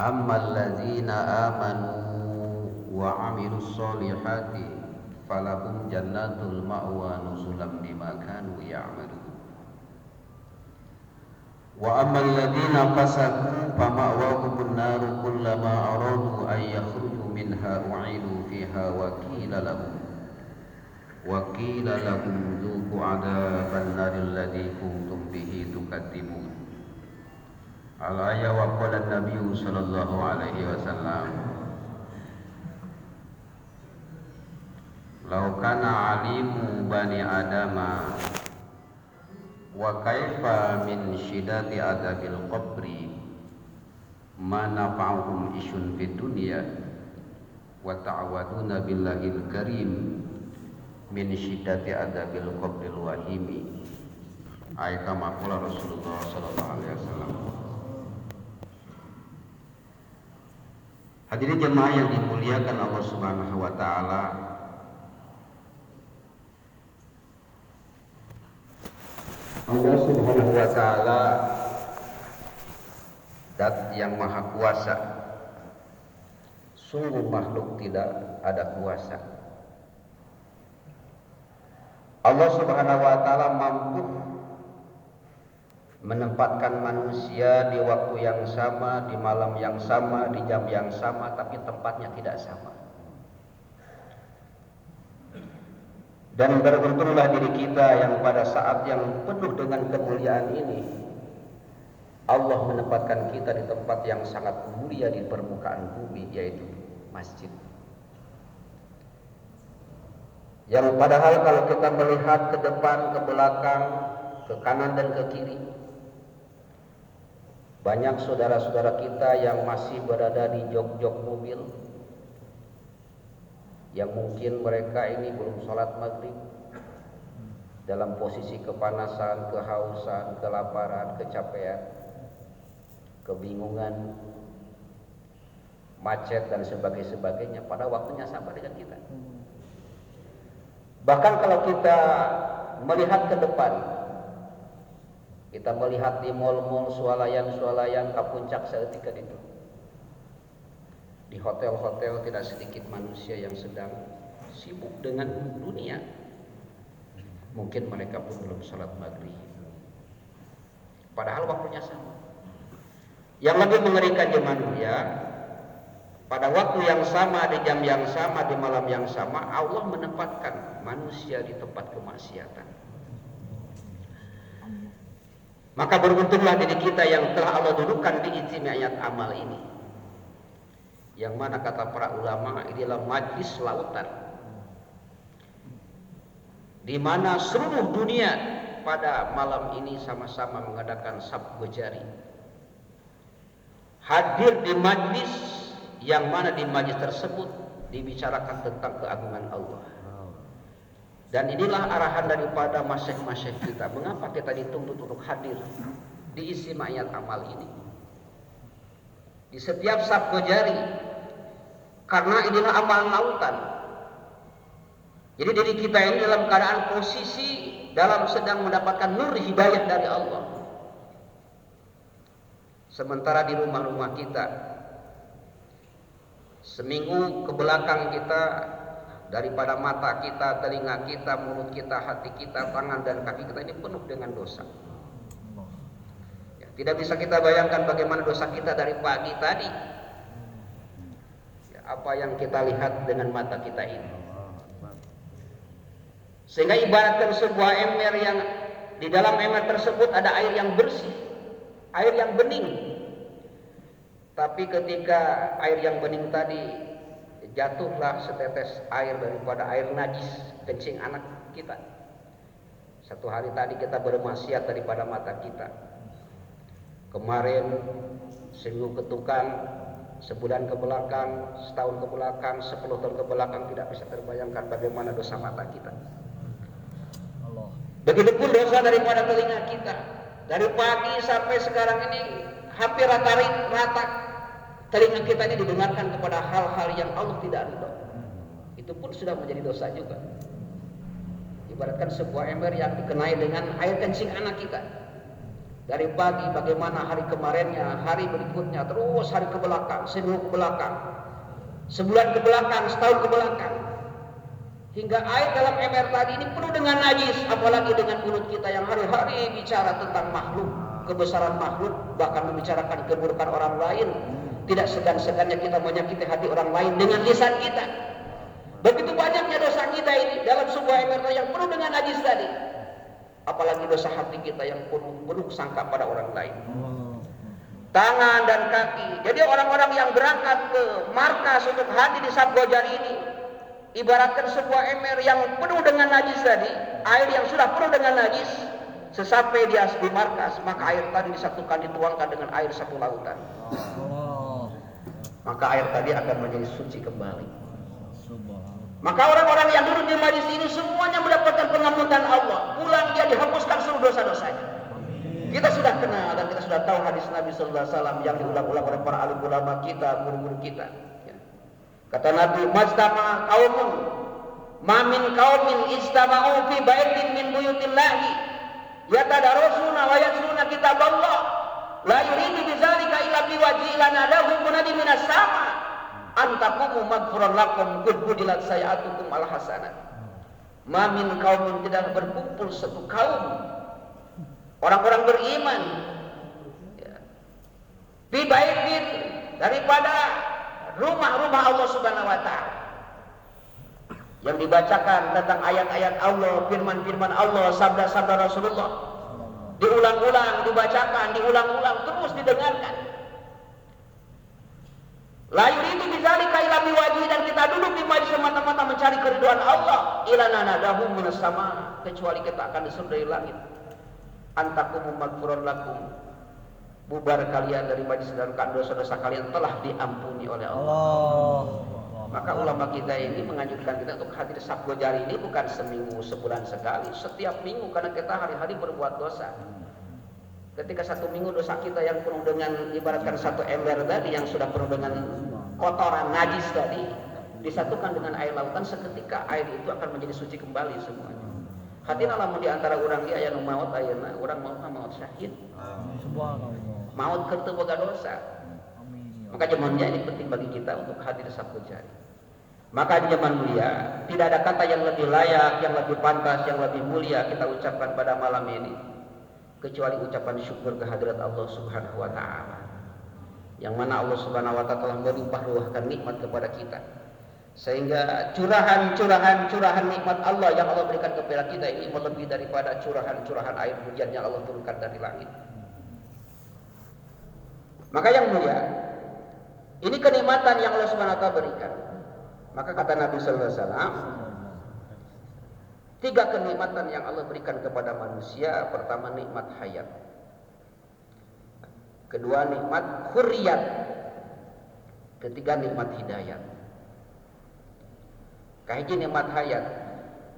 Ammal ladzina amanu wa 'amilus solihati falahum jannatul ma'wa nuzulan bima kanu ya'malun. Wa ammal ladzina fasaqu fama'wahumun naru kullama aradu an yakhruju minha u'idu fiha wa qila lahum dhuqu 'adzaban naril ladzi kuntum bihi tukadzibun. Al-ayah wa qala an-nabiy sallallahu alaihi wasallam law kana alimu bani adama wa kaifa min syidati adabil qabri ma nafa'uhum isyun fid dunya wa ta'awaduna billahil karim min syidati adabil qabril wahimi. Ayat kama qala Rasulullah sallallahu alaihi wasallam. Hadirin jemaah yang dimuliakan Allah Subhanahu wa taala, Allah Subhanahu wa taala zat yang maha kuasa. Sungguh makhluk tidak ada kuasa. Allah Subhanahu wa taala mampu menempatkan manusia di waktu yang sama, di malam yang sama, di jam yang sama, tapi tempatnya tidak sama. Dan beruntunglah diri kita yang pada saat yang penuh dengan kemuliaan ini, Allah menempatkan kita di tempat yang sangat mulia di permukaan bumi, yaitu masjid. Yang padahal kalau kita melihat ke depan, ke belakang, ke kanan dan ke kiri, banyak saudara-saudara kita yang masih berada di jok-jok mobil, yang mungkin mereka ini belum sholat maghrib, dalam posisi kepanasan, kehausan, kelaparan, kecapean, kebingungan, macet dan sebagainya pada waktunya sama dengan kita. Bahkan kalau kita melihat ke depan, kita melihat di mal-mal swalayan ke puncak seketika itu. Di hotel-hotel tidak sedikit manusia yang sedang sibuk dengan dunia. Mungkin mereka pun belum sholat maghrib, padahal waktunya sama. Yang lebih mengerikan ya, pada waktu yang sama, di jam yang sama, di malam yang sama, Allah menempatkan manusia di tempat kemaksiatan. Maka beruntunglah diri kita yang telah Allah dudukkan di ijtima'iyat amal ini, yang mana kata para ulama inilah majlis lautan, di mana seluruh dunia pada malam ini sama-sama mengadakan sabgo jari, hadir di majlis yang mana di majlis tersebut dibicarakan tentang keagungan Allah. Dan inilah arahan daripada masyayikh kita. Mengapa kita dituntut untuk hadir di ijtima'iyat amal ini, di setiap sabgo jari? Karena inilah amal lautan. Jadi diri kita ini dalam keadaan posisi dalam sedang mendapatkan nur hidayah dari Allah. Sementara di rumah-rumah kita, seminggu ke belakang kita, daripada mata kita, telinga kita, mulut kita, hati kita, tangan dan kaki kita ini penuh dengan dosa. Ya, tidak bisa kita bayangkan bagaimana dosa kita dari pagi tadi. Ya, apa yang kita lihat dengan mata kita ini. Sehingga ibaratkan sebuah ember yang di dalam ember tersebut ada air yang bersih, air yang bening. Tapi ketika air yang bening tadi jatuhlah setetes air daripada air najis kencing anak kita. Satu hari tadi kita bermaksiat daripada mata kita. Kemarin seminggu ketukan, sebulan ke belakang, setahun ke belakang, 10 tahun ke belakang, tidak bisa terbayangkan bagaimana dosa mata kita. Begitupun dosa daripada telinga kita. Dari pagi sampai sekarang ini hampir rata telinga kita ini didengarkan kepada hal-hal yang Allah tidak ridho. Itu pun sudah menjadi dosa juga. Ibaratkan sebuah ember yang dikenai dengan air kencing anak kita. Dari pagi bagaimana hari kemarinnya, hari berikutnya, terus hari ke belakang, seminggu ke belakang, sebulan ke belakang, setahun ke belakang. Hingga air dalam ember tadi ini penuh dengan najis, apalagi dengan mulut kita yang hari-hari bicara tentang makhluk, kebesaran makhluk, bahkan membicarakan keburukan orang lain. Tidak segan-segannya kita menyakiti hati orang lain dengan lisan kita. Begitu banyaknya dosa kita ini dalam sebuah ember yang penuh dengan najis tadi. Apalagi dosa hati kita yang penuh sangka pada orang lain. Tangan dan kaki. Jadi orang-orang yang berangkat ke markas untuk hadir di Sabgo Jari ini, ibaratkan sebuah ember yang penuh dengan najis tadi, air yang sudah penuh dengan najis, sesampai dia di markas, maka air tadi disatukan, dituangkan dengan air satu lautan. Maka air tadi akan menjadi suci kembali. Maka orang-orang yang duduk di majlis ini semuanya mendapatkan pengampunan Allah. Pulang dia dihapuskan seluruh dosa-dosanya. Kita sudah kenal dan kita sudah tahu hadis Nabi Sallallahu Alaihi Wasallam yang diulang-ulang oleh para alim ulama kita, guru-guru kita. Kata Nabi, "Majtama qaumun, ma min qaumin istama'u fi baitin min buyutillahi, yatadarasuna wa yatluna kitaballah, la yuridu bidzalika illa biwajhi lanadahu munadi minas sama." Antakumu magfuran lakum gudbudilat sayatukum al hasanat. Mamin kaumin, tidak berkumpul satu kaum orang-orang beriman di baitin, daripada rumah-rumah Allah Subhanahu wa taala, yang dibacakan tentang ayat-ayat Allah, firman-firman Allah, sabda-sabda Rasulullah diulang-ulang, dibacakan, diulang-ulang, terus didengarkan. La yuridu bidzalika illa biwajhi, dan kita duduk di majlis semata-mata mencari keridhaan Allah. Ilana nadahu minas sama, kecuali kita akan disuruh dari langit. Antakum magfuran lakum, bubar kalian dari majlis dan dosa-dosa kalian telah diampuni oleh Allah. Maka ulama kita ini menganjurkan kita untuk hadir Sabgo Jari ini bukan seminggu, sebulan sekali, setiap minggu, karena kita hari-hari berbuat dosa. Ketika satu minggu dosa kita yang penuh dengan, ibaratkan satu ember tadi yang sudah penuh dengan kotoran najis tadi, disatukan dengan air lautan, seketika air itu akan menjadi suci kembali semuanya. Hatina lamun di antara orang dia aya nu maot ayeuna, urang maot syahid. Maot keur teu boga dosa. Maka zamannya ini penting bagi kita untuk hadir Sabgo Jari. Maka di zaman mulia tidak ada kata yang lebih layak, yang lebih pantas, yang lebih mulia kita ucapkan pada malam ini kecuali ucapan syukur kehadirat Allah Subhanahu wa taala. Yang mana Allah Subhanahu wa taala telah melimpah ruahkan nikmat kepada kita. Sehingga curahan nikmat Allah yang Allah berikan kepada kita ini melebihi daripada curahan air hujan yang Allah turunkan dari langit. Maka yang mulia, ini kenikmatan yang Allah Subhanahu wa taala berikan. Maka kata Nabi sallallahu alaihi wasallam, 3 kenikmatan yang Allah berikan kepada manusia. Pertama, nikmat hayat. Kedua, nikmat hurriyat. Ketiga, nikmat hidayat. Kahiji nikmat hayat.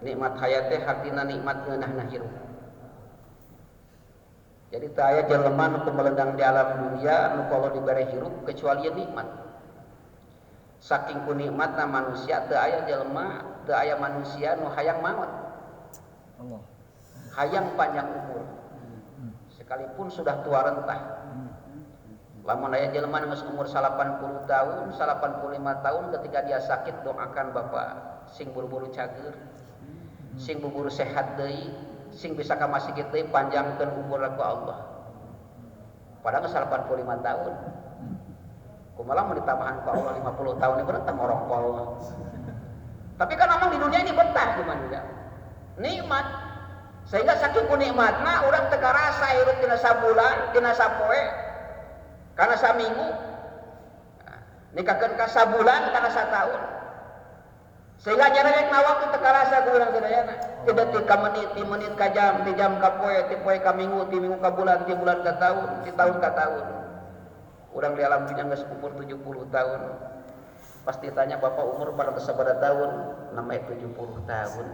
Nikmat hayat teh artina nikmat ngeunahna hirup. Jadi teu aya jelema nu melendang di alam dunia nu kalau dibere hirup kecuali nikmat. Saking ku nikmatna manusia teu aya jelema, teu aya manusia nu hayang maot. Hayang panjang umur, sekalipun sudah tua rentah. Lamun aya jelema geus umur 80 tahun, 85 tahun, ketika dia sakit doakan Bapak sing buru-buru cager, sing buru-buru sehat deui, sing bisa ka masjid deui, panjangkeun umur ku Allah. Padahal 85 tahun. Kumaha mun ditambahan ku Allah 50 tahun ini berarti morokol. Tapi kan memang di dunia ini betah cuman juga. Nikmat. Sehingga saking ku nikmatna urang teu karasa hirup dina sabulan, dina sapoe, kana saminggu. Nikakeun ka sabulan kana sataun. Sehingga nyarek na waktu teu karasa ku urang sadayana. Ti detik ka menit, ti menit ka jam, ti jam ka poe, ti poe ka minggu, ti minggu ka bulan, ti bulan ka taun, ti taun ka taun. Urang di alam dunya geus umur 70 tahun. Pasti tanya Bapak umur pada sabaraha tahun? Namanya 70 tahun.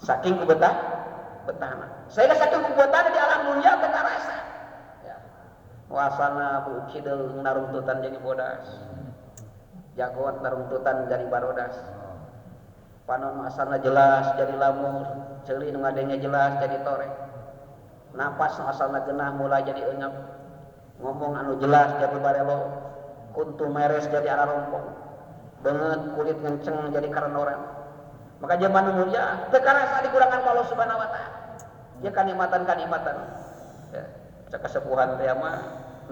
Saking ku betahna. Saya saking ku betahna di alam dunia teu karasa. Ya. Muasana bu kidul narungtutan jadi bodas. Jagoan narungtutan jadi barodas. Panon asana jelas jadi lamur, ceuli nu ngadenge jelas jadi torek. napas asalna genah mulai jadi enyap, ngomong anu jelas jadi barelo, kuntu meres jadi ararompong, banget kulit ngenceng jadi karenoran. Maka zaman mulia teu karasa dikurangan Allah Subhanahu wa taala. Ya kanikmatan-kanikmatan. Ya, cek kesepuhan teh mah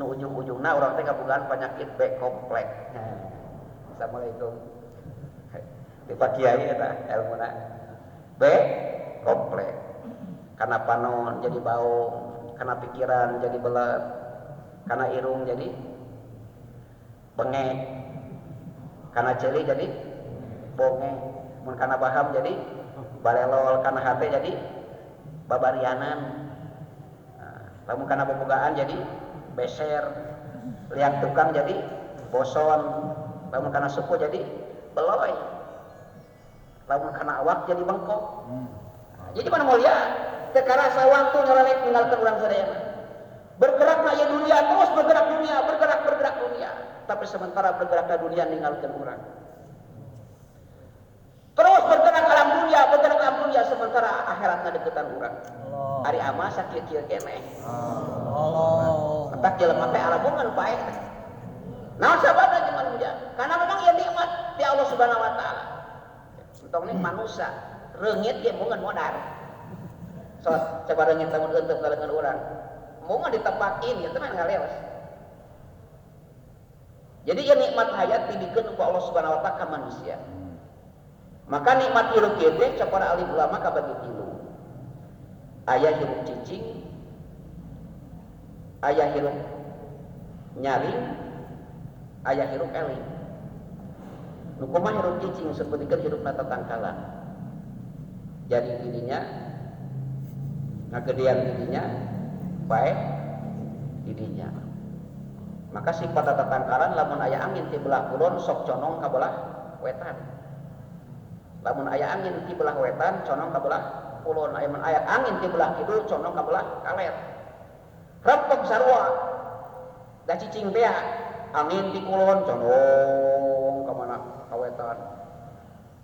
nu ujung-ujungna urang teh kabogaan penyakit B kompleks. Assalamualaikum. Di Pak Kiai eta ilmuna B kompleks. Karena panon jadi bau, karena pikiran jadi belet, karena irung jadi bengek, karena celi jadi bongeng, mun karena baham jadi barelol, karena hati jadi babarianan, lamun karena bobogaan jadi beser, lihat tukang jadi boson, lamun karena suku jadi beloy, lamun karena awak jadi bengkok. Jadi mana mulia? Tekarasa waktu nyolek meninggalkan orang sadayana. Bergeraklah ya dunia, terus bergerak dunia. Tapi sementara bergerak ke dunia meninggalkan orang. Terus bergerak alam dunia, sementara akhiratnya deketan orang. Hari ama sakit kieu keneh. Allah. Tak jelema teh alamungan paeh teh. Naon sababna jeung mulia? Karena memang ieu nikmat di Allah Subhanahu wa taala. Entong nih manusia, reungit ge mungan modal. So, coba reungit lamun eunteup ngalengan urang. Mungan ditepakin ya teman ngaleos. Jadi ieu nikmat hayat dibikeun ku Allah Subhanahu wa taala ka manusia. Maka nikmat hirup ieu teh para alim ulama kabagi tilu. Aya hirup cicing, aya hirup nyaring, aya hirup eling. Nu kumaha hirup cicing sapertikeun hirupna tatangkalan. Jadi dirinya ngagedean dirinya baik dirinya. Maka sifat tatangkalan lamun aya angin ti belah kulon sok condong ka belah wetan. Lamun aya angin ti belah wetan condong ka belah kulon, aya angin ti belah kidul condong ka belah kaler. Rempeg sarua da cicing teh angin ti kulon condong ka mana ka wetan.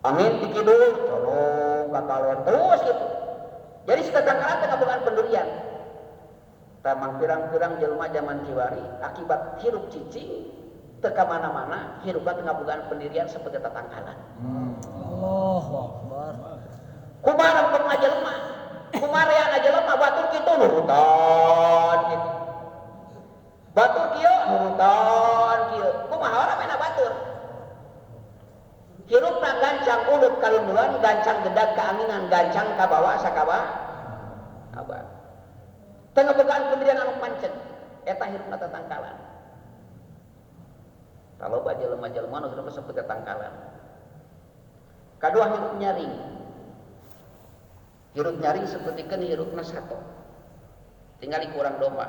Angin ti kidul condong ka kaler terus gitu. Jadi setatangkalan teh kabogaan pendirian. Tamang pirang-pirang jelema zaman kiwari akibat hirup cicing teu ka mana-mana, hirupna teh kabogaan pendirian seperti tatangkalan. Allahu Akbar. Kumaha rempeng jelema? Kumaha jelema batur kitu nurutan gitu. Batur kieu nurutan kieu. Kumaha oramena batur? Hirupna gancang ulut kalunduan, gancang gedag keanginan, gancang ka bawah sakabah. Abah. Tengah bogaan pendirian anu pancen, eta hirupna tatangkalan. Kalau jelema-jelema nu hirupna saperti tatangkalan. Kadua hirup nyaring. Hirup nyaring sapertikeun hirupna sato. Tinggali kurang domba.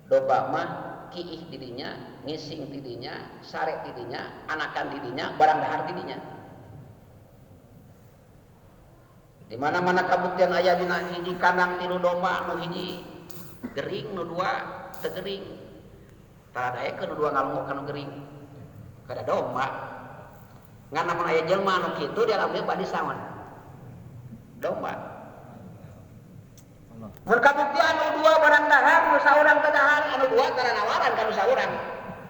Domba mah kiih dirinya, ngising dirinya, sare dirinya, anakan dirinya, barang dahar dirinya. Di mana-mana kabuktian aya dina hiji kandang tilu domba, nu hiji gering, nu dua teu gering. Tara daekeun nu dua ngalungok kana gering. Kada domba. Ngan namun aya jelema anu kitu di alam badi saon. Domba. Mun kabuktian anu dua barang dahar, nu saurang teu dahar, anu dua tara nawaran ka nu saurang.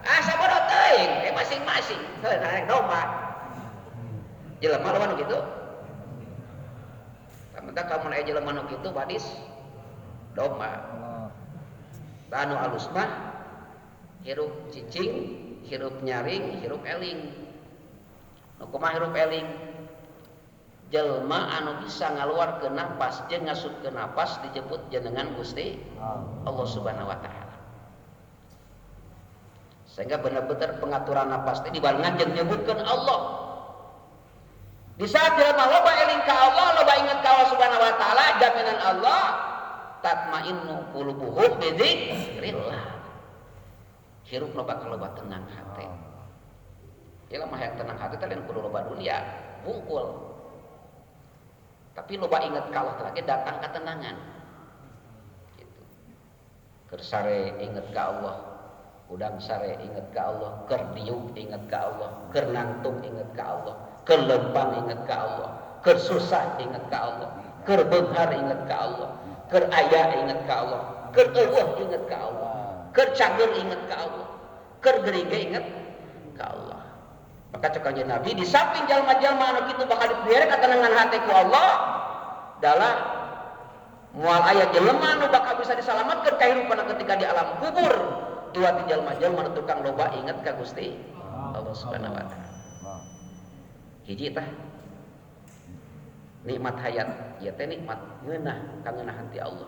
Sabodot teuing, masing-masing. Heuh karek domba. Jelema lawan nu kitu. Tamentang kamu aya jelema nu kitu badis domba. Anu alus mah hirup cicing, hirup nyaring, hirup eling. Nu kumaha hirup eling? Jelma anu bisa ngaluarkeun napas jeung ngasupkeun napas dijemput jenengan Gusti Allah Subhanahu wa taala. Sehingga benar-benar pengaturan napas teh dibarengan jeung nyebutkeun Allah. Di saat jelema loba eling ka Allah, loba ingat ka Allah Subhanahu wa taala, jaminan Allah tatmainnu qulubuhum bi dzikrillah. Hirupna bakal loba tenang hati. Ieu mah hayang tenang hati teh lain kudu loba dunia, bungkul. Tapi loba ingat ka Allah lagi datang ketenangan. Gitu. Keur sare ingat ka Allah, udang sare ingat ka Allah, keur diuk ingat ka Allah, keur nangtung ingat ka Allah, keur lempang ingat ka Allah, keur susah ingat ka Allah, keur beunghar ingat ka Allah, Keur aya inget ka Allah, keur eueuh inget ka Allah, keur cager inget ka Allah, keur geriga inget ka Allah. Maka cek kanjeng Nabi di samping jalma-jalma anu kitu bakal dibere katenangan hati ku Allah dalah moal aya jelema nu bakal bisa disalamatkeun kahirupan ketika di alam kubur. Dua ti jalma-jalma nu tukang loba inget ka Gusti Allah Subhanahu wa taala. Hiji tah nikmat hayat, ya teh nikmat ngeunah ka ngeunahan ti Allah.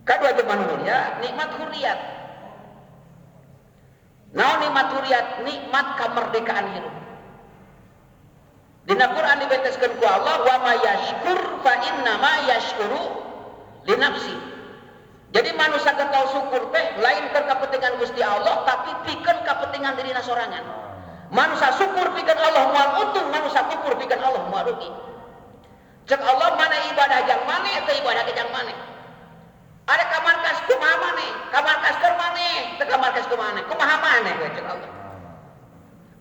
Kadua jeung mulia nikmat hurriyat. Naon nikmat hurriyat? Nikmat kamerdekaan hidup. Dina Quran dibeteskeun ku Allah, wa may yashkur fa inna ma yashkuru li nafsi. Jadi manusia ketau syukur teh lain keur kapentingan Gusti Allah tapi pikeun kapentingan dirina sorangan. Manusia syukur pikeun Allah moal untung, manusia kufur pikeun Allah moal rugi. Cek Allah mana ibadah jang maneh teu ibadah ke jang maneh. Ada kamarkas kumaha maneh, kamarkas keur maneh, teu kamarkas kumaha maneh, kumaha maneh we cek Allah.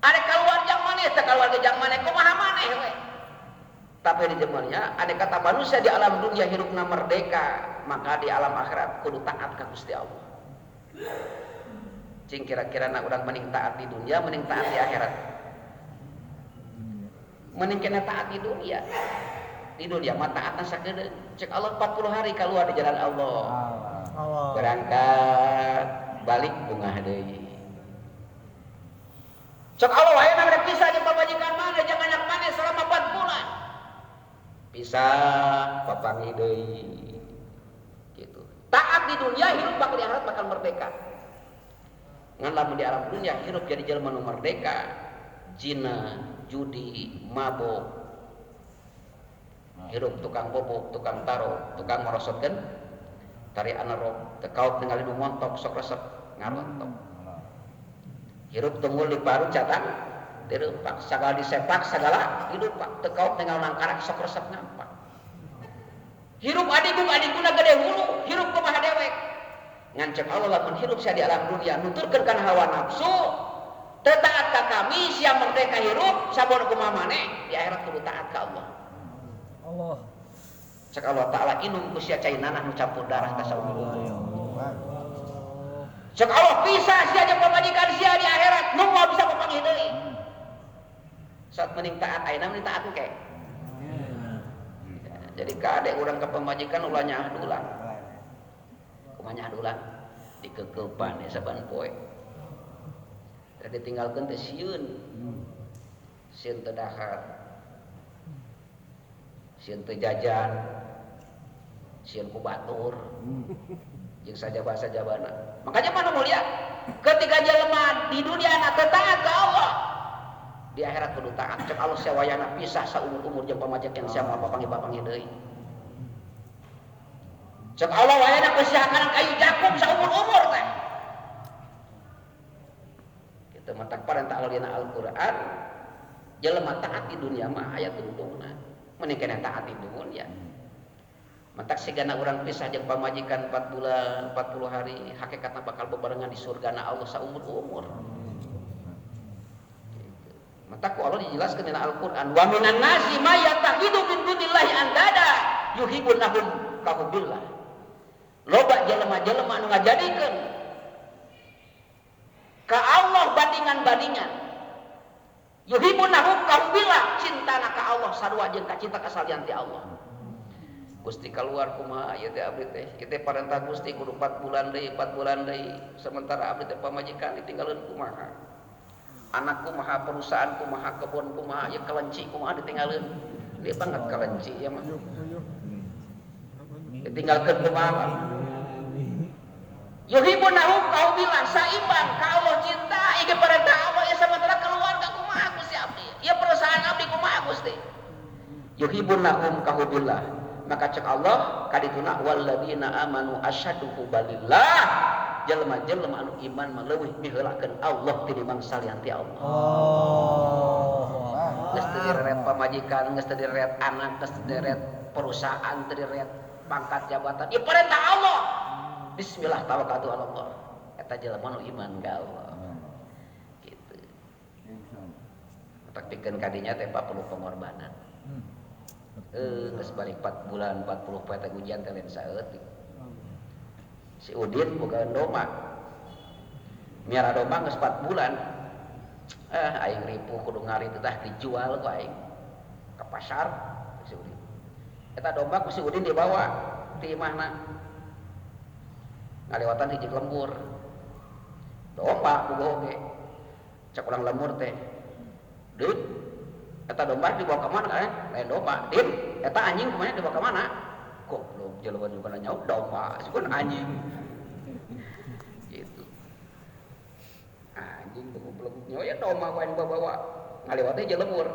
Ada keluar jang maneh, teu keluar ke jang maneh, kumaha maneh we. Tapi di zamannya ada kata manusia di alam dunia hirupna merdeka, maka di alam akhirat kudu taat ka Gusti Allah. Cing kira-kira na urang mending taat di dunia, mending taat di akhirat. Mending kena taat di dunia. Di dunia mah taatna sakedeung. Cek Allah 40 hari keluar di jalan Allah. Berangkat balik bungah deui. Cek Allah wae na rek pisah jeung pamajikan maneh jeung anak maneh selama 4 bulan. Pisah papangi deui. Gitu. Taat di dunia, hidup bakal di akhirat bakal merdeka. Ngan lamun di alam dunia hirup jadi jelema nu merdeka, zina, judi, mabok, hirup tukang bobok, tukang taro, tukang merosotkeun, tari anerok, tekaut ningali nu montok sok resep ngarontok. Hirup tunggul di paru catang, direupak, sagala disepak sagala hidup tekaut ningali nangkarak sok resep ngampak. Hirup adiguna gede hulu, hirup kumaha dewek. Ngancek Allah lamun hirup sia di alam dunia nuturkeun kana hawa nafsu teu taat ka kami sia merdeka hirup sabon kumaha maneh di akhirat kudu taat ka Allah. Cek Allah taala inung ku sia cai nanah nu campur darah ka saumur. Cek Allah pisah sia jeung pamajikan sia di akhirat nu moal bisa papanggih deui. Saat mending taat ayeuna mending taat engke. Jadi kade urang ka pamajikan ulah nyaah dulang. Kumaha dulang dikekepan ya saban poe. Teh ditinggalkeun teh sieun. Sieun teu dahar. Sieun teu jajan. Sieun ku batur. Jeung sajaba-sajabana. Makanya mana mulia ketika jelema di dunia na teu taat ka Allah, di akhirat kudu taat. Cek Allah sia wayahna pisah saumur-umur jeung pamajikan sia moal papanggih-papanggih deui. Cek Allah wayana kesiakan kayu Jakub saumur-umur teh. Kita matak parentah Allah dina Al-Qur'an, jelema taat di dunia mah aya tuntungna. Mending kena taat di dunia. Matak sigana urang pisah jeung pamajikan 4 bulan, 40 hari, hakikatna bakal bebarengan di surgana Allah saumur-umur. Matak ku Allah dijelaskeun dina Al-Qur'an, wa minan nasi may yattakhidhu min dunillahi andada yuhibbunahum ka hubbillah. Loba jelema-jelema anu ngajadikeun ka Allah bandingan-bandingan. Yuhibbunahum ka hubbillah, cintana ka Allah sarua jeung ka cinta kasalian ti Allah. Gusti keluar kumaha ieu teh abdi teh. Ieu teh parentah Gusti kudu 4 bulan deui, sementara abdi teh pamajikan ditinggalkeun kumaha. Anak kumaha, perusahaan kumaha, kebun kumaha, ieu kelenci kumaha ditinggalkeun. Dia banget kelenci ya mah. Ditinggalkeun kumaha. Yuhibbunahum ka hubbillah, saimbang ka Allah cinta ieu parentah Allah ieu sementara keluarga kumaha Gusti abdi. Ieu perusahaan abdi kumaha Gusti. Yuhibbunahum ka hubbillah. Maka cek Allah kadituna walladzina amanu asyaddu hubbalillah. Jelema-jelema anu iman mah leuwih miheulakeun Allah tinimbang salian ti Allah. Geus teu direret pamajikan, geus teu direret anak, geus teu direret perusahaan, teu direret pangkat jabatan. Ieu perintah Allah. Bismillah tawakkaltu ala Allah. Eta jelema anu iman ka Allah. Kitu. Tak pikeun kadinya teh perlu pengorbanan. Geus balik 4 bulan 40 poe teh ujian teh lain saeutik. Si Udin boga domba. Miara domba geus 4 bulan. Aing ripuh kudu ngari teh dijual ku aing ka pasar si Udin. Eta domba ku si Udin dibawa ti imahna. Ngalewatan hiji lembur. Domba boga oge. Cak urang lembur teh. Din, eta domba dibawa ka mana kan? Lain domba. Din, eta anjing kumanya dibawa ka mana? Goblok jelema juga nyaut domba, sieun anjing. Gitu. Anjing tuh goblok nyawa ya domba wae bawa. Ngalewat teh jelembur.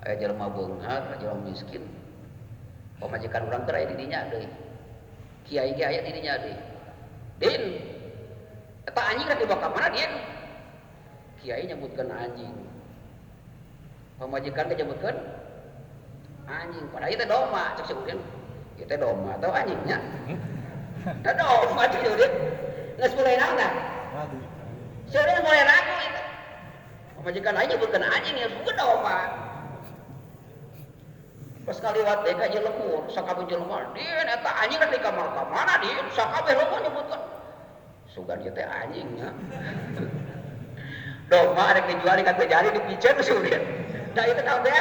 Aya jelema beunghar, jelema miskin. Pamajikan urang teh aya di dinya deui. Kiai ge aya di dinya deui. Din, eta anjing rek dibawa ka mana, Din? Kiai nyebutkan anjing. Pamajikan teh nyebutkan anjing. Padahal ieu teh domba, cek si Udin. Ieu teh domba atau anjingnya? Teh domba cek si Udin. Geus mulai naon tah? Ragu. Si Udin mulai ragu itu. Pamajikan aing nyebutkan anjing ya bukan domba. Pas kaliwat deka jeung lembur, sakabeh jelema, Din eta anjing rek di kamar ka mana, Din? Sakabeh lembur nyebutkan. Sugan ieu teh anjingnya. Domba ada dijual di kantong jari dipiceun si Udin. Da itu tahu teh.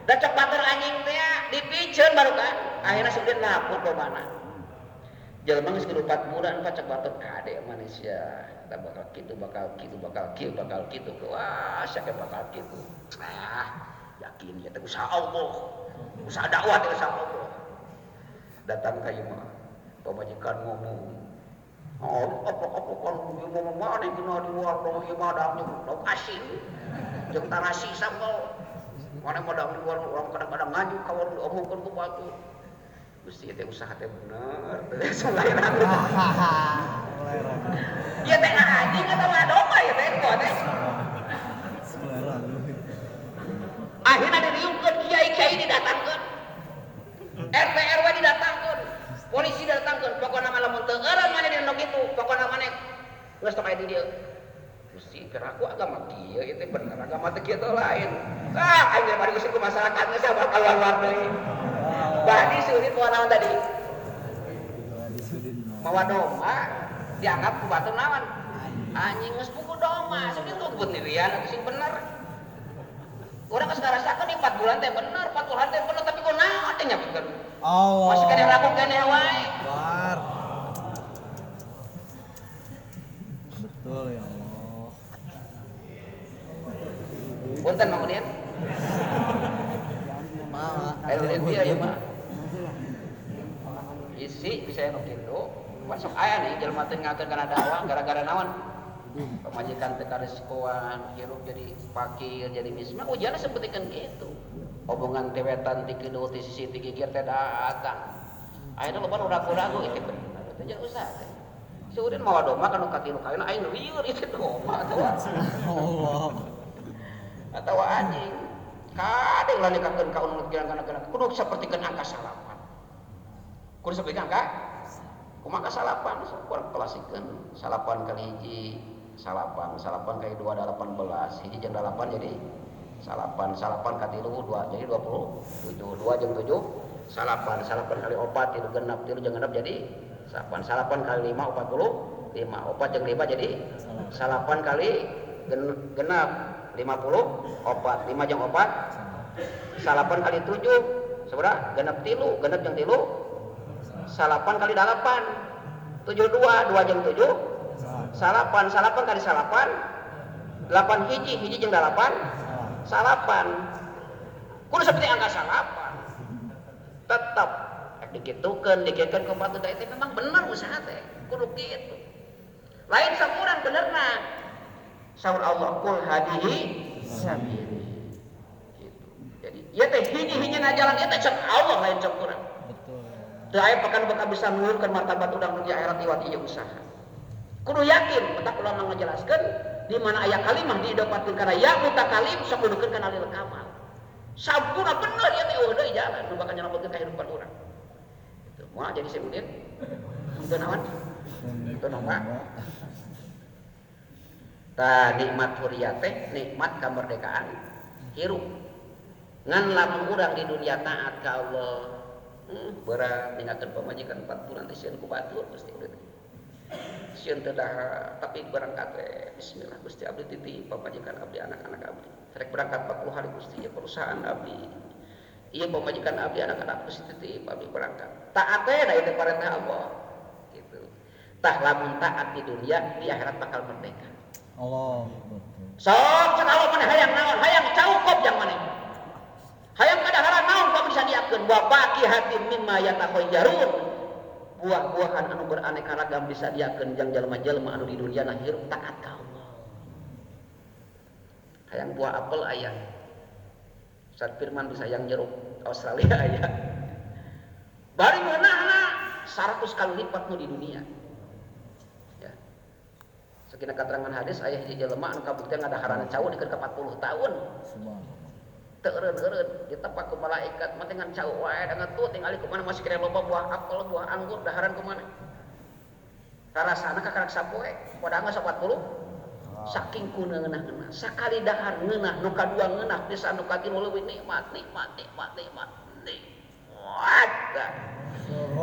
Da cok batur anjing teh dipiceun baru kan. Akhirna si Udin lapor dombana. Jelema geus 4 bulan cek batur kade manusia. Da bakal kitu bakal kitu. Wah, sakit bakal kitu. Yakin ya teh usaha Allah. Usaha dakwah teh usaha Allah. Datang ka ieu mah. Pamajikan ngomong. Apa kan ngomong mana gina di luar dong ibadah jeung asin jeung tarasi sambal mana modal di luar orang kadang-kadang ngaju kawan diomongkeun ku batu Gusti teh usaha teh bener teh sulai ragu ieu teh anjing atawa domba ieu teh kuat teh akhirna diriungkeun kiai-kiai didatangkeun RT RW didatangkeun polisi datangkeun pokona mah lamun teu eureun maneh dina kitu pokona maneh geus teu aya di dieu Gusti keur aku agama kieu ieu teh bener agama teh kieu teh lain aing ge bari geus ku masyarakat geus bakal luar deui badi sulit moal naon tadi mawa domba dianggap ku batur naon anjing geus pugu domba sulit tuntut nirian atuh sing bener urang geus ngarasakeun 4 bulan teh bener 4 bulan teh bener tapi kok naon teh nyabutkeun Allah. Masih kena ragu kena wae. Bar. Betul ya Allah. Punten Mang Udin. Ayo dia ya mah. Isi bisa yang kitu. Masuk aya nih jelema teh ngakeun kana dakwah gara-gara naon? Pamajikan teh karesikoan, hirup jadi fakir, jadi miskin. Ujianna saeutik kitu. Hubungan tewetan ti kieu ti sisi ti gigir teh dagang. Ayeuna loba ragu-ragu itu bener teh jeung usaha teh. Si Udin mawa domba kana katilu kawin aing lieur itu domba atawa Allah. Atawa anjing. Kade ulah nikakeun ka unut kana kudu sapertikeun angka salapan. Kudu sapertikeun angka kumaha salapan kurang kelasikeun salapan kali hiji salapan kali 2 ada 18 hiji jeung 8 jadi salapan katilu 2 jadi 27 2 jeung 7 salapan kali 4 tilu genep jadi salapan kali 5 45 4 jeung 5 jadi salapan kali genep 50 5 jeung 4 salapan kali 7 sabaraha genep jeung 3 salapan kali 8 72 jeung 7 salapan kali salapan 8 hiji jeung 8 salapan kudu seperti angka salapan tetap dikitukeun ku batu da itu memang bener usaha teh kudu kitu lain sakurang benerna saur Allah kul hadihi sabili gitu jadi ieu teh hiji-hijina jalan ieu teh cek Allah lain cek urang betul teu aya pakan bakal bisa nuhurkeun martabat urang di akhirat liwat ieu usaha kudu yakin eta ulama ngajelaskeun di mana aya kalimah didapatkeun kana ya mutakalim sok nudukeun kana lil kamal sampurna bener ieu teh deui jalan nu bakal nyelametkeun kahirupan urang itu moal jadi sebutkeun itu naon itu nama nikmat huriyah teh nikmat kemerdekaan hirup Ngan lamun urang di dunia taat ka Allah, berat ninggalkeun pamajikan 4 bulan teh sieun ku batur Gusti urang. Sieun teu daha tapi berangkat we bismillah Gusti abdi titip pamajikan abdi anak-anak abdi. Rek berangkat 40 hari Gusti ieu perusahaan abdi. Ieu pamajikan abdi anak-anak Gusti titip abdi berangkat. Taat teh da itu perintah Allah. Gitu. Tah lamun taat di dunia di akhirat bakal merdeka. Allah. Sok cek Allah maneh hayang naon? Hayang caukup yang maneh. Hayang kadaharan naon kok bisa diakeun wa faqihatin mimma yatakhayyarun. Buah-buahan anu beraneka ragam bisa diakeun jeung jalma-jalma anu di dunia hirup taat ka Allah. Hayang buah apel aya. Ustaz Firman bisa yang jeruk Australia aya. Bari meunahna 100 kali lipat nu di dunia. Ya. Sakinah katerangan hadis aya hiji jelema anu kabuktian ngadaharan cau dikeun ka 40 tahun. Subhanallah. Teu eureun-eureun ditepak ku malaikat mah dengan cau wae da ngetut tingali ku mana masih kira loba buah apel buah anggur daharan ku mana karasana kakarak sapoe padahal geus 40 saking kuneunah-eunah sakali dahar ngeunah nu kadua ngeunah pisan nu katilu leuwih nikmat wadah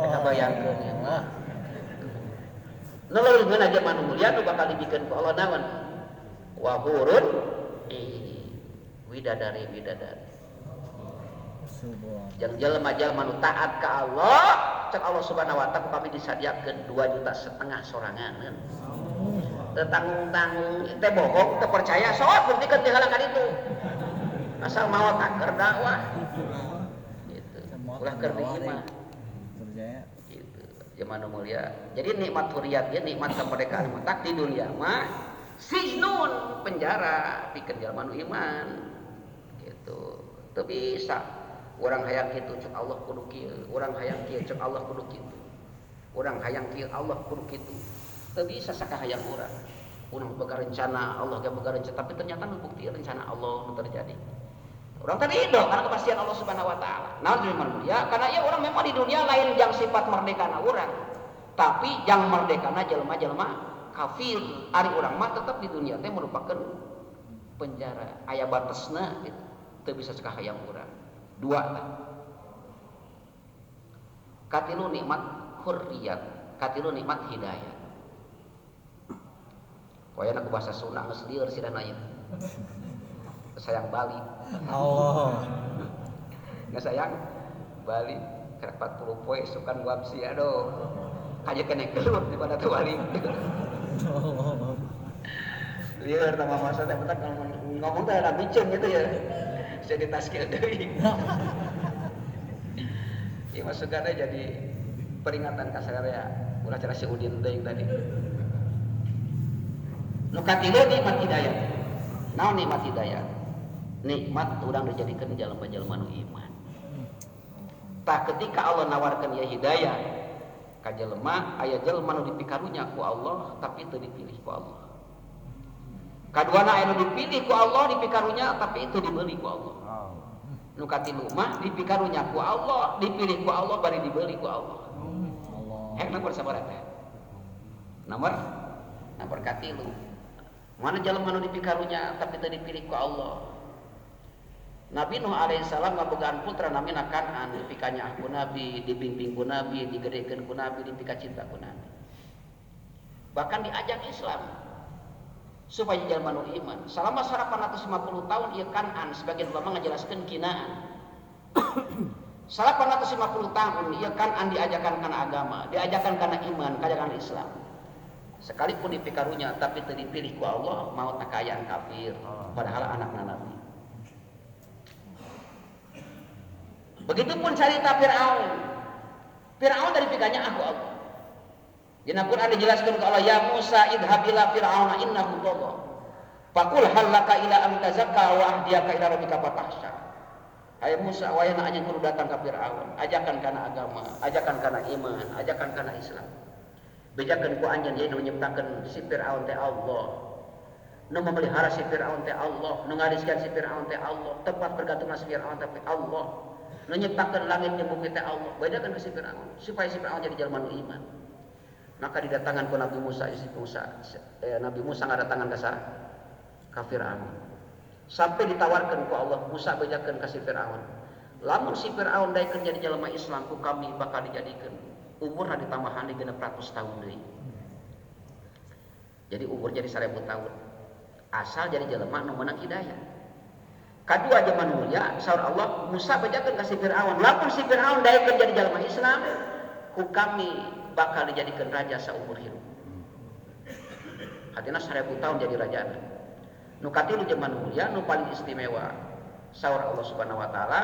eta bayangkeun ya mah nu leuwih ngeunah ge manu mulia nu bakal dibikeun ku Allah naon wa hurun widadari yang jelema-jelema nu taat ka Allah cek Allah subhanahu wa ta'ala kami disadiakeun 2,5 juta sorangan teu tanggung-tanggung teh bohong teu percaya sok buktikeun di halangan itu asal maot keur dakwah gitu ulah keur diimah percaya gitu zaman mulia jadi nikmat huriyat ya nikmat kemerdekaan mutlak di dunia mah sijnun penjara pikeun jalma nu iman gitu teu bisa urang hayang kitu cek Allah kudu kieu urang hayang kieu cek Allah kudu kitu urang hayang kieu Allah kudu kitu teu bisa sakahayang urang boga rencana Allah ge boga rencana tapi ternyata nu bukti rencana Allah nu terjadi urang tadi ridho karena kepastian Allah subhanahu wa ta'ala naon di mulia karena ieu urang memang di dunia lain jang sifat merdekana urang tapi jang merdekana jelema-jelema kafir ari urang mah tetap di dunia teh merupakan penjara aya batasna gitu teu bisa sakahayang urang dua tah katilu nikmat hurriyat katilu nikmat hidayah poyana ku bahasa Sunda geus lieur sidana ieu sayang Bali Allah sayang Bali karek 40 poe sukan wabsi aduh kaje kene gelut di pada teu balik lieur sama masa teh betak ngomong teh ada biceun gitu ya. Jadi taskil deui. Ieu mah sugana jadi peringatan ka sadaya ulah cara si Udin teh tadi. Nu katilu nikmat hidayah. Naon nikmat hidayah? Nikmat urang dijadikeun jalma-jalma nu iman. Tah ketika Allah nawarkeun ieu hidayah ka jelema aya jelema nu dipikarunya ku Allah tapi teu dipilih ku Allah. Kaduana aya nu dipilih ku Allah dipikarunya tapi itu dibeli ku Allah. Nu katilu mah dipikarunya ku Allah, dipilih ku Allah bari dibeli ku Allah. Hek nomor sabaraha teh? Nomor katilu. Mana jelema nu dipikarunya tapi teu dipilih ku Allah. Nabi Nuh alaihissalam ngabogaan putra namina Kan'an, dipikanya ku Nabi, dibimbing ku Nabi, digedekeun ku Nabi, dipika cinta ku Nabi. Bahkan diajak Islam supaya jalma nu iman. Selama 850 tahun ieu Kan'an sebagian ulama ngajelaskeun kinaan. 850 tahun ieu Kan'an diajakan kana agama, diajakan kana iman, kajakan Islam. Sekalipun dipikarunya tapi teu dipilih ku Allah, maut nakayaan kafir, padahal anakna Nabi. Begitupun cerita Fir'aun. Fir'aun dari pikanya aku Allah. Dina Quran dijelaskan ke Allah, ya Musa idhab ila fir'auna innahu tagha. Faqul hal laka ila an tazakka wa ahdiyaka ila rabbika fatahsya. Hai Musa, wayana anjeun kudu datang ka Fir'aun, ajakan kana agama, ajakan kana iman, ajakan kana Islam. Bejakeun ku anjeun ye nu nyiptakeun si Fir'aun teh Allah. Nu memelihara si Fir'aun teh Allah, nu ngariskeun si Fir'aun teh Allah, tempat bergantung si Fir'aun teh Allah. Nu nyiptakeun langit jeung bumi teh Allah. Bejakeun ka si Fir'aun supaya si Fir'aun jadi jalma nu iman. Maka didatangan ku Nabi Musa, Nabi Musa ngadatangan ka Fir'aun. Sampai ditawarkan ku Allah, Musa bejakeun ka si Firaun. Lamun si Firaun daekeun jadi jelema Islam ku kami bakal dijadikeun umurna ditambahan di 600 tahun deui. Jadi umur jadi 1000 tahun. Asal jadi jelema nu meunang hidayah. Kadua zaman mulia saur Allah, Musa bejakeun ka si Firaun. Lamun si Firaun daekeun jadi jelema Islam, ku kami bakal dijadikeun raja saumur hidup. Hatina 1000 tahun jadi raja. Nu katilu zaman mulia nu paling istimewa saur Allah Subhanahu wa taala,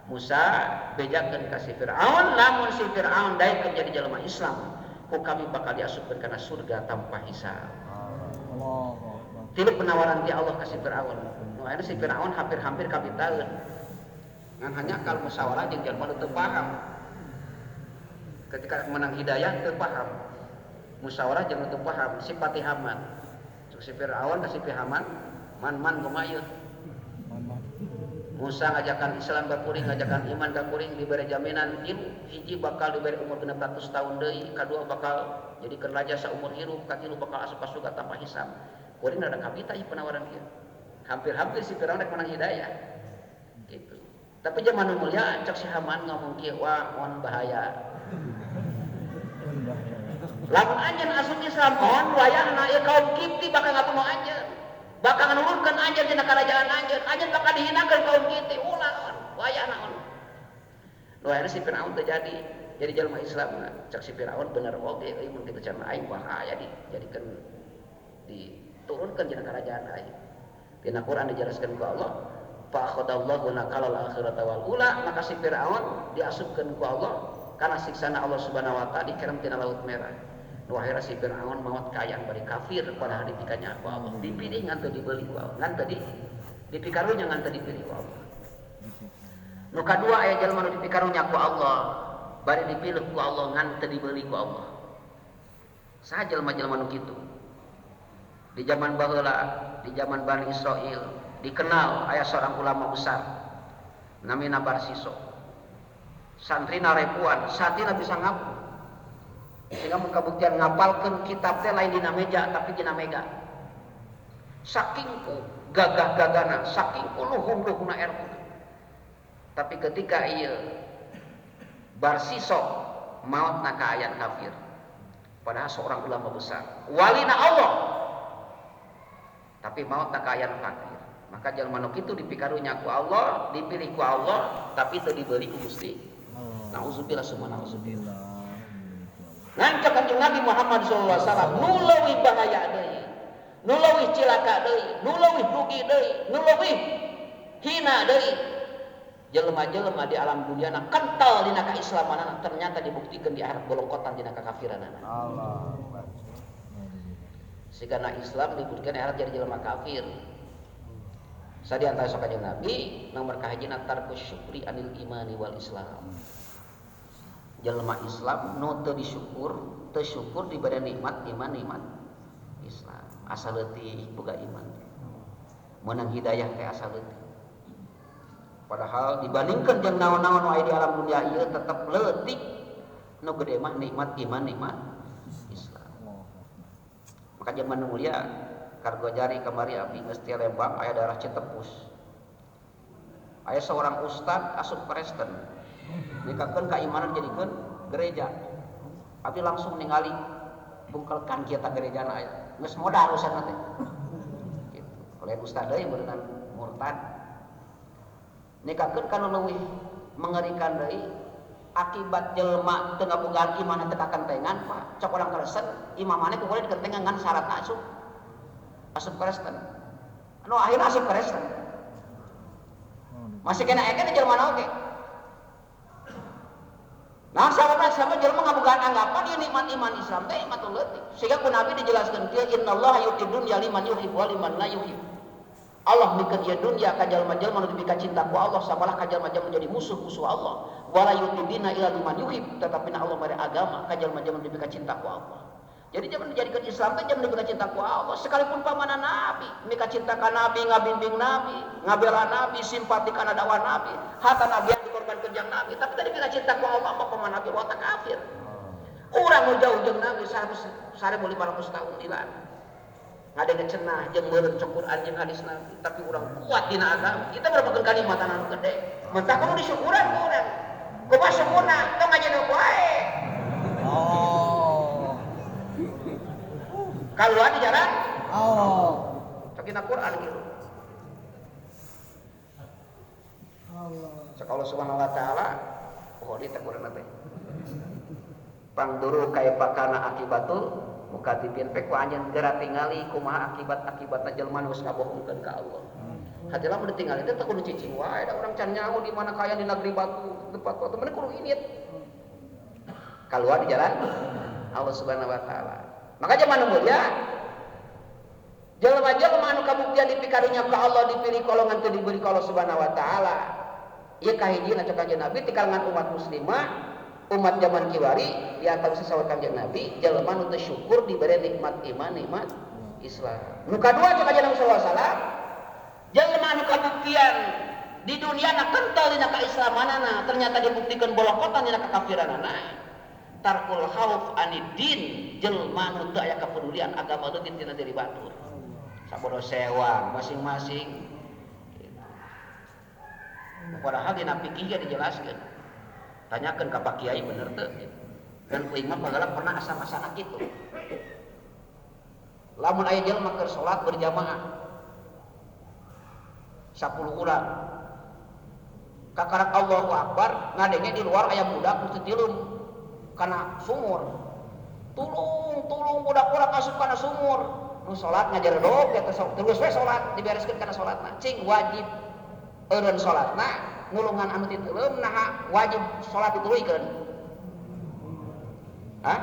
Musa bejakeun ka si Firaun, lamun si Firaun daekeun jadi jelema Islam, ku kami bakal diasupkeun kana surga tanpa hisab. Tilu penawaran ti Allah ka si Firaun. Nu aya si Firaun hampir-hampir kabitaeun. Ngan hanya kalau musyawarah jeung jalma teu paham. Ketika menang hidayah teu paham. Musyawarah jeung teu paham, sifati haman. Si Firaun ka si Haman, man kumaha Musa ngajakan Islam ka kuring, ngajakan iman ka kuring, diberi jaminan tilu, hiji bakal diberi umur 600 tahun deui, kadua bakal jadikeun raja saumur hirup, katilu bakal asup ka surga tanpa hisab. Kuring rada kabita ieu penawaran kieu. Hampir-hampir si Firaun rek menang hidayah. Gitu. Tapi zaman nu mulia cek si Haman ngomong kieu, wah mun bahaya. Lamun anjeun asup Islam mohon wayahna ieu kaum Kipti bakal ngabunuh anjeun. Bakal nurunkeun anjeun dina kerajaan anjeun. Anjeun bakal dihinakeun kaum Kipti. Ulah wayahna on. Nu ayeuna si Firaun teh jadi jelema Islam. Cek si Firaun bener oge euy mun kitu cenah aing bahaya dijadikeun diturunkeun dina kerajaan aing. Dina Quran dijelaskeun ku Allah, fa akhadallahu nakalal akhirata wal ula, maka si Firaun diasupkeun ku Allah karena siksana Allah Subhanahu wa taala dikirim tina laut merah. Nu akhirna si Firaun maot kaayaan bari kafir pada hari dikanya ku Allah. Dipilih ngan teu dibeli ku Allah. Ngan tadi dipikarunya ngan teu dipilih ku Allah. Nu kadua aya jalma nu dipikarunya ku Allah, bari dipilih ku Allah ngan teu dibeli ku Allah. Saha jalma-jalma nu kitu? Di zaman baheula, di zaman Bani Israil, dikenal aya seorang ulama besar namina Barsiso. Santrina ribuan, satina bisa ngapal. Sehingga kabuktian ngapalkeun kitab teh lain dina meja tapi dina mega. Saking gagah-gagahna, saking luhung-luhungna ilmu. Tapi ketika ieu Barsiso mautna kaayaan kafir. Padahal seorang ulama besar, walina Allah. Tapi mautna kaayaan kafir. Maka jalma nu kitu dipikarunya ku Allah, dipilih ku Allah, tapi teu dibeli ku Gusti. Nauzubillah summa nauzubillah. Ngancak kanjeng Nabi Muhammad sallallahu alaihi wasallam nu leuwih bahaya deui, nu leuwih cilaka deui, nu leuwih rugi deui, nu leuwih hina deui. Jelema-jelema di alam duniana kental dina kaislamanana ternyata dibuktikan di akhirat bolongkotan dina kakafiranana. Allah. Sigana Islam dibuktikan di akhirat jadi jelema kafir. Sadi antara sok kanjeng Nabi nomor kahijina tarkus syukri anil imani wal Islam. Jelema Islam nu teu syukur diberi nikmat iman nikmat Islam. Asal leutik boga iman. Meunang hidayah teh asal leutik. Padahal dibandingkeun jeung naon-naon nu aya di alam dunia ieu tetep leutik nu gede mah nikmat iman nikmat Islam. Maka zaman nu mulia kargo jari kamari abdi geus ti Lembang aya daerah Citepus. Aya seorang ustad asup Kristen. Nikahkeun keimanan jadikeun gereja. Abdi langsung ningali bungkelkan kieu ta gerejana aya. Geus modal urusanna teh. Gitu. Oleh ustad deui beunang murtad. Nikahkeun kana leuwih mengerikan deui akibat jelema teu ngabogaan iman teu kakentengan Pak. Cok urang Kristen imamane ku boleh dikentengan ngan syarat asup Kristen. Anu akhirna asup Kristen. Masih kena eke jelema oge. Nah, sahabat sama jelema ngabogaan anggapan ieu nikmat iman Islam teh nikmatul leutik. Sehingga ku Nabi dijelaskeun kieu innallaha yuhibbun ya liman yuhibbu wa liman la yuhib. Allah mikeun ieu dunya ka jalma-jalma nu dipika cinta ku Allah sabalah ka jalma-jalma menjadi musuh-musuh Allah. Wala yutibina ila liman yuhib, tetapi Allah bari agama ka jalma-jalma dipika cinta ku Allah. Jadi jangan dijadikan Islam teh jangan dipika cinta ku Allah. Sekalipun pamanah Nabi, mika cinta ka Nabi, ngabimbing Nabi, ngabela Nabi, simpati kana dakwah Nabi, harta Nabi yang dikorbankeun jeung Nabi, tapi tadi mika cinta ku Allah mah pamanah Nabi wa kafir. Urang nu jauh jeung Nabi 1500 tahun ilan. Ngadenge cenah jeung meureun Quran jeung hadis Nabi, tapi urang kuat dina agama. Kita berbakeun kalimat anu gede. Mentah kamu disyukuran ku urang. Kumaha syukurna? Tong ngajenna wae. Oh. Kaluan di jalan? Oh. Sakina Quran kieu. Allah. Sakala subhanahu wa ta'ala, oh di Quran teh. Pangduru kaifa kana akibatul mukatibin pek ku anjeun geura tingali kumaha akibat-akibatna jelema nu geus ngabohongkeun ka Allah. Hati lamun ditingali teh teu kudu cicing wae da urang can nyaho di mana kaya di negeri batu tempat batu mending kudu init. Kaluar di jalan Allah Subhanahu wa taala. Maka zaman mulia jelema-jelema anu kabuktian dipikarunya ka Allah dipilih golongan teu diberi ka Allah Subhanahu wa taala. Ieu kahijina cek kanjeng Nabi ti kalangan umat muslimah, umat zaman kiwari di antara sesawat kanjeng Nabi, jelema nu teu syukur diberi nikmat iman, nikmat Islam. Nu kadua cek kanjeng Nabi sallallahu alaihi wasallam, jelema anu kabuktian di dunia na kental dina kaislamanana, ternyata dibuktikan bolokotan dina kekafiranana. Tarkul khauf anidin, jelema nu teu aya kapedulian agama leutik dina diri batur. Sabodo sewa masing-masing. Padahal dina fikih ge dijelaskeun. Tanyakeun ka Pak Kiai bener teu? Dan ku imam bagala pernah asa-asana kitu. Lamun aya jelema keur salat berjamaah 10 urang. Kakarak Allahu Akbar ngadenge di luar aya budak nu tilum kana sumur. Tulung budak-budak asup kana sumur. Nu salat ngajar dog eta terus we salat dibereskeun kana salatna. Cing wajib eureun salatna ngulungan anu diteuleum naha wajib salat dituluykeun. Hah?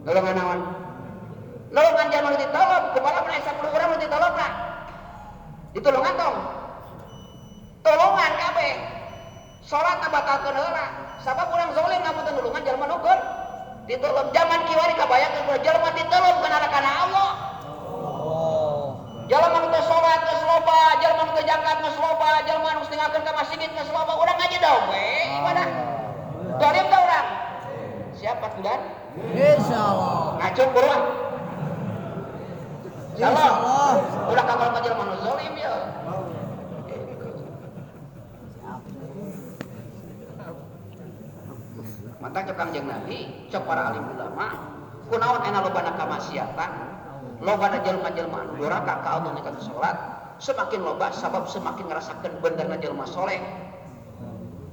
Nulungan naon? Nulungan jalma nu ditolong, kumaha mun aya 10 urang nu ditolongna? Ditulungan tong. Tolongan kabeh. Salat batalkeun heula. Sabab urang zalim lamun teu nulungan jalma nu keur ditolong. Zaman kiwari kabayangkeun kumaha jalma ditolong kana Allah. Jalma nu teu salat geus loba, jalma nu teu zakat geus loba, jalma nu tinggalkeun ka masjid geus loba, urang aja daun we ibadah. Zalim teh urang. Siapa tudan? Insyaallah. Ngacung buruan. Insyaallah. Ulah kakal ka jalma nu zalim ya. Mantap cek Kangjeng Nabi, cek para alim ulama, kunaon ena lobana kamaksiatan, lobana jelema-jelema anu durhaka ka Allah nika salat, semakin loba sabab semakin ngarasakeun benerna jelema soleh.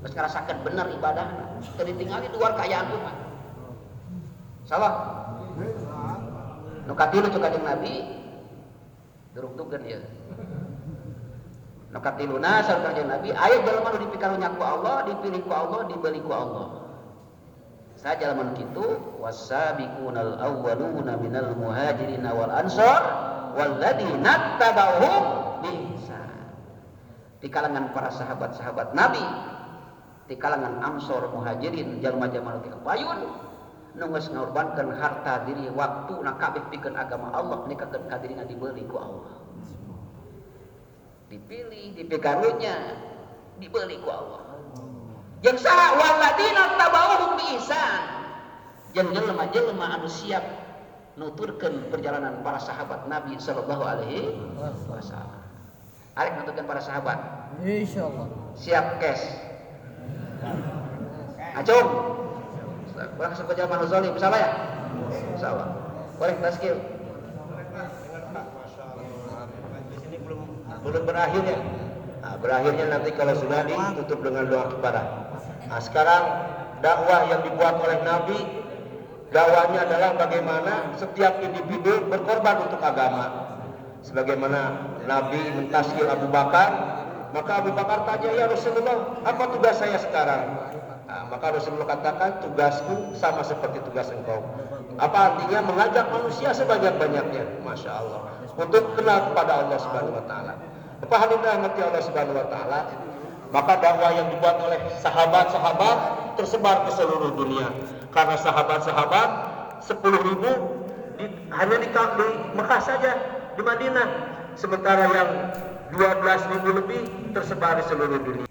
Geus ngarasakeun bener ibadahna, teu ditingali di luar kaayaan umat. Salah. Nu katilu cek Kangjeng Nabi, duruk-dukeun ieu. Nu katiluna sareng Kangjeng Nabi, aya jelema nu dipikarunya ku Allah, dipilih ku Allah, dibeli ku Allah. Saja lamun kitu wasabiqunal awwaluna minal muhajirin wal ansar walladzina tabauhum biihsan. Di kalangan para sahabat-sahabat Nabi, di kalangan Ansor Muhajirin jalma-jalma nu payun nu geus ngorbankeun harta diri waktuna kabeh pikeun agama Allah nikakeun ka dirina dibeli ku Allah. Dipilih, dipikarunya, dibeli ku Allah. Yang saha walladzina tabauhum biihsan, jeung jelema-jelema anu siap nuturkeun perjalanan para sahabat Nabi sallallahu alaihi wasallam. Arek nuturkeun para sahabat. Insyaallah. Siap kes. Acung. Bangsa jelema anu zalim salah ya? Salah. Boleh taskil. Di sini belum berakhir ya. Nah, berakhirnya nanti kalau sudah ditutup dengan doa kifarah. Nah, sekarang dakwah yang dibuat oleh Nabi, dakwahnya adalah bagaimana setiap individu berkorban untuk agama. Sebagaimana Nabi mentasyir Abu Bakar, maka Abu Bakar tanya, ya Rasulullah, apa tugas saya sekarang? Nah, maka Rasulullah katakan, tugasku sama seperti tugas engkau. Apa artinya? Mengajak manusia sebanyak-banyaknya, Masya Allah, untuk kenal kepada Allah Subhanahu Wa Taala. Pahami rahmati Allah Subhanahu Wa Taala. Maka dakwah yang dibuat oleh sahabat-sahabat tersebar ke seluruh dunia. Karena sahabat-sahabat 10.000 hanya di Mekah saja, di Madinah. Sementara yang 12.000 lebih tersebar di seluruh dunia.